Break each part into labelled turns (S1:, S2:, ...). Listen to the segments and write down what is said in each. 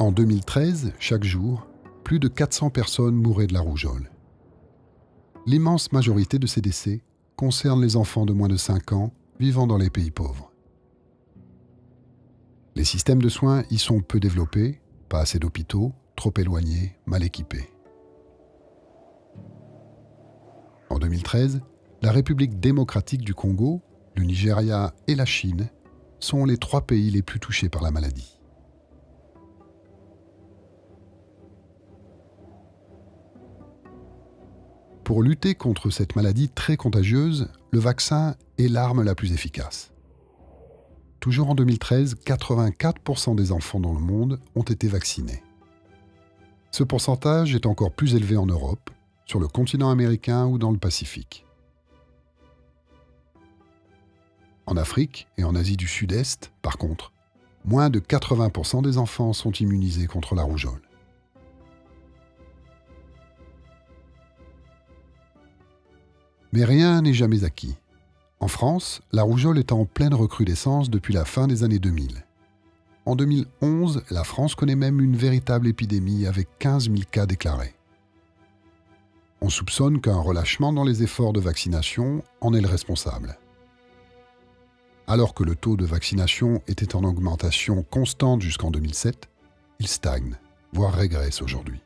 S1: En 2013, chaque jour, plus de 400 personnes mouraient de la rougeole. L'immense majorité de ces décès concerne les enfants de moins de 5 ans vivant dans les pays pauvres. Les systèmes de soins y sont peu développés, pas assez d'hôpitaux, trop éloignés, mal équipés. En 2013, la République démocratique du Congo, le Nigeria et la Chine sont les 3 pays les plus touchés par la maladie. Pour lutter contre cette maladie très contagieuse, le vaccin est l'arme la plus efficace. Toujours en 2013, 84% des enfants dans le monde ont été vaccinés. Ce pourcentage est encore plus élevé en Europe, sur le continent américain ou dans le Pacifique. En Afrique et en Asie du Sud-Est, par contre, moins de 80% des enfants sont immunisés contre la rougeole. Mais rien n'est jamais acquis. En France, la rougeole est en pleine recrudescence depuis la fin des années 2000. En 2011, la France connaît même une véritable épidémie avec 15 000 cas déclarés. On soupçonne qu'un relâchement dans les efforts de vaccination en est le responsable. Alors que le taux de vaccination était en augmentation constante jusqu'en 2007, il stagne, voire régresse aujourd'hui.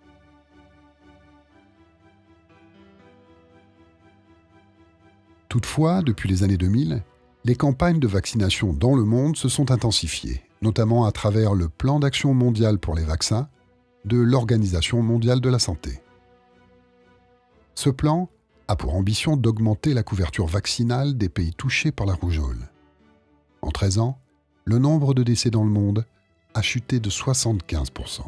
S1: Toutefois, depuis les années 2000, les campagnes de vaccination dans le monde se sont intensifiées, notamment à travers le Plan d'action mondial pour les vaccins de l'Organisation mondiale de la santé. Ce plan a pour ambition d'augmenter la couverture vaccinale des pays touchés par la rougeole. En 13 ans, le nombre de décès dans le monde a chuté de 75%.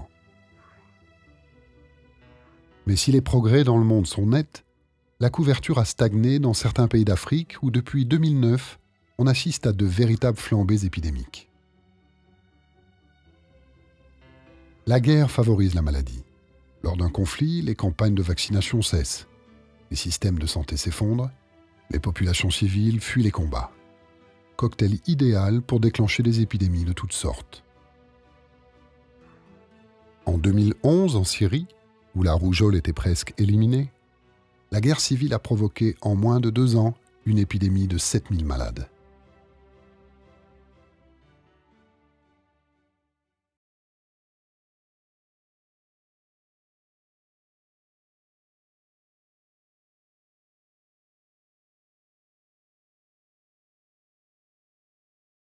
S1: Mais si les progrès dans le monde sont nets, la couverture a stagné dans certains pays d'Afrique où depuis 2009, on assiste à de véritables flambées épidémiques. La guerre favorise la maladie. Lors d'un conflit, les campagnes de vaccination cessent. Les systèmes de santé s'effondrent, les populations civiles fuient les combats. Cocktail idéal pour déclencher des épidémies de toutes sortes. En 2011, en Syrie, où la rougeole était presque éliminée, la guerre civile a provoqué en moins de 2 ans une épidémie de 7000 malades.